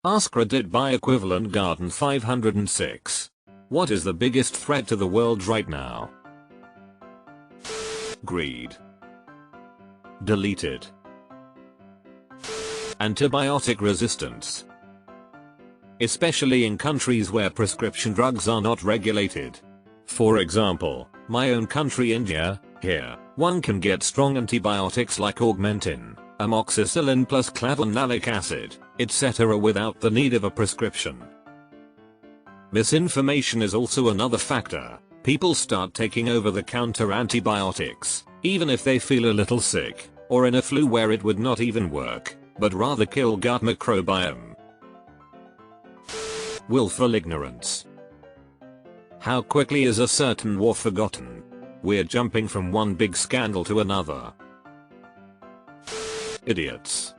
AskReddit by equivalent garden 506. What is the biggest threat to the world right now? Greed. Deleted. Antibiotic resistance. Especially in countries where prescription drugs are not regulated. For example, my own country India, here, one can get strong antibiotics like augmentin, amoxicillin plus clavulanic acid, etc. without the need of a prescription. Misinformation is also another factor. People start taking over-the-counter antibiotics, even if they feel a little sick, or in a flu where it would not even work, but rather kill gut microbiome. Willful ignorance. How quickly is a certain war forgotten? We're jumping from one big scandal to another. Idiots.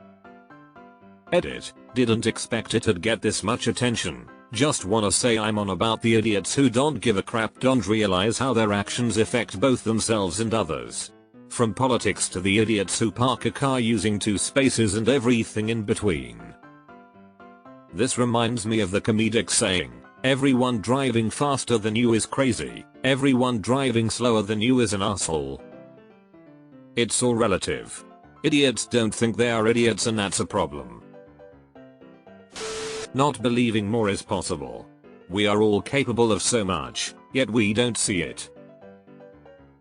Edit. Didn't expect it'd get this much attention. Just wanna say I'm on about the idiots who don't give a crap, don't realize how their actions affect both themselves and others. From politics to the idiots who park a car using two spaces and everything in between. This reminds me of the comedic saying, everyone driving faster than you is crazy, everyone driving slower than you is an asshole. It's all relative. Idiots don't think they are idiots, and that's a problem. Not believing more is possible. We are all capable of so much, yet we don't see it.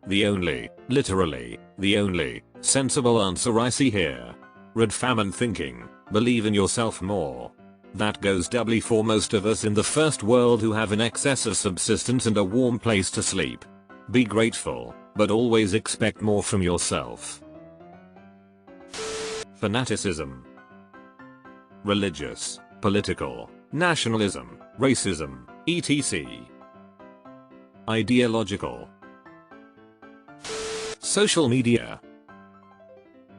The only, literally, the only, sensible answer I see here. Red famine thinking, believe in yourself more. That goes doubly for most of us in the first world who have an excess of subsistence and a warm place to sleep. Be grateful, but always expect more from yourself. Fanaticism. Religious, political, nationalism, racism, etc. Ideological. Social media.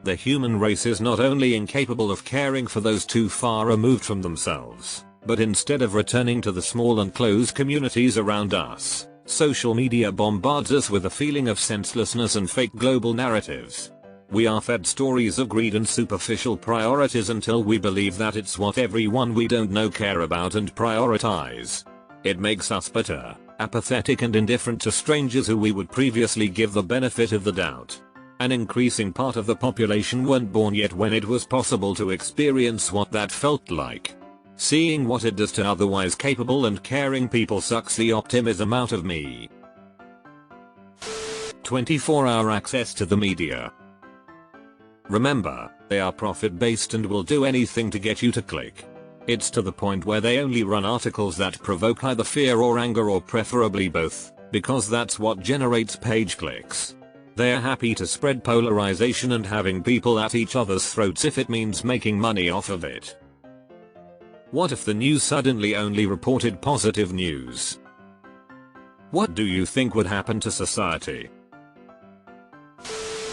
The human race is not only incapable of caring for those too far removed from themselves, but instead of returning to the small and close communities around us, social media bombards us with a feeling of senselessness and fake global narratives. We are fed stories of greed and superficial priorities until we believe that it's what everyone we don't know care about and prioritize. It makes us bitter, apathetic and indifferent to strangers who we would previously give the benefit of the doubt. An increasing part of the population weren't born yet when it was possible to experience what that felt like. Seeing what it does to otherwise capable and caring people sucks the optimism out of me. 24-hour access to the media. Remember, they are profit-based and will do anything to get you to click. It's to the point where they only run articles that provoke either fear or anger, or preferably both, because that's what generates page clicks. They're happy to spread polarization and having people at each other's throats if it means making money off of it. What if the news suddenly only reported positive news? What do you think would happen to society?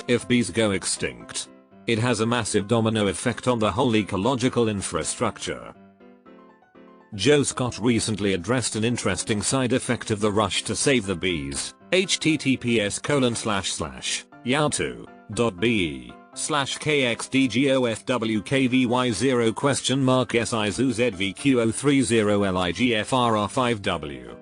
If bees go extinct, it has a massive domino effect on the whole ecological infrastructure. Joe Scott recently addressed an interesting side effect of the rush to save the bees. https://yahoo.be/kxdgofwk.SIZUZVQ030LIGFRR5W.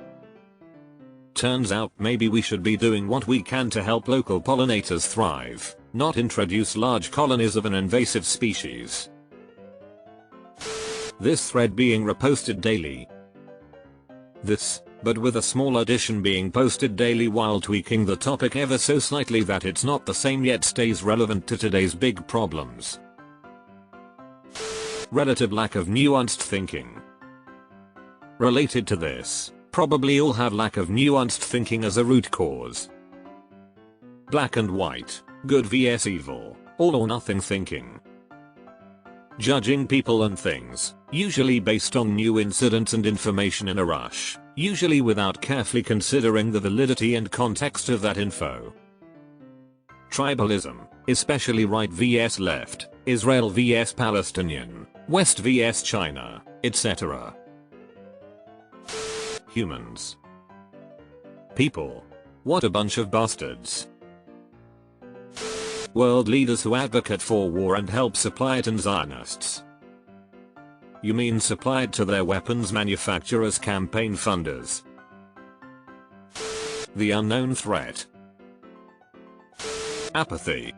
Turns out maybe we should be doing what we can to help local pollinators thrive, not introduce large colonies of an invasive species. This thread being reposted daily. This, but with a small addition, being posted daily while tweaking the topic ever so slightly that it's not the same yet stays relevant to today's big problems. Relative lack of nuanced thinking. Related to this, probably all have lack of nuanced thinking as a root cause. Black and white, good vs evil, all or nothing thinking. Judging people and things, usually based on new incidents and information in a rush, usually without carefully considering the validity and context of that info. Tribalism, especially right vs left, Israel vs Palestinian, West vs China, etc. Humans. People. What a bunch of bastards. World leaders who advocate for war and help supply it, and Zionists. You mean supplied to their weapons manufacturers' campaign funders? The unknown threat. Apathy.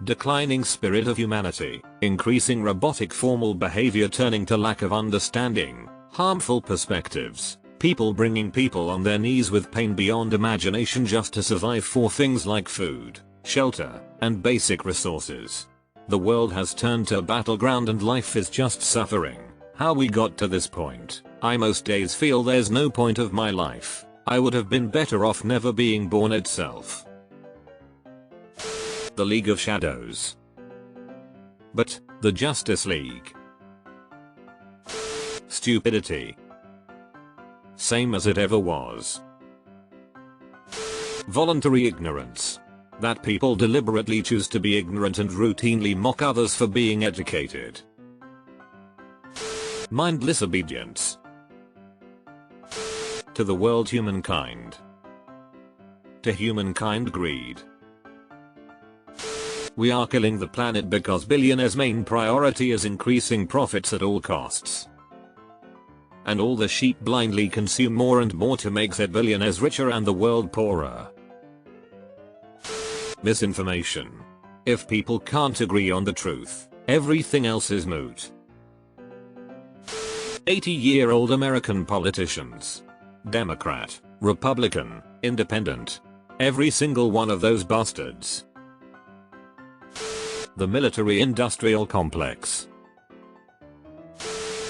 Declining spirit of humanity, increasing robotic formal behavior turning to lack of understanding, harmful perspectives, people bringing people on their knees with pain beyond imagination just to survive for things like food, shelter, and basic resources. The world has turned to a battleground and life is just suffering. How we got to this point, I most days feel there's no point of my life. I would have been better off never being born itself. The League of Shadows. But, the Justice League. Stupidity. Same as it ever was. Voluntary ignorance. That people deliberately choose to be ignorant and routinely mock others for being educated. Mindless obedience. To the world humankind. To humankind greed. We are killing the planet because billionaires' main priority is increasing profits at all costs. And all the sheep blindly consume more and more to make said billionaires richer and the world poorer. Misinformation. If people can't agree on the truth, everything else is moot. 80-year-old American politicians. Democrat, Republican, Independent. Every single one of those bastards. The military-industrial complex.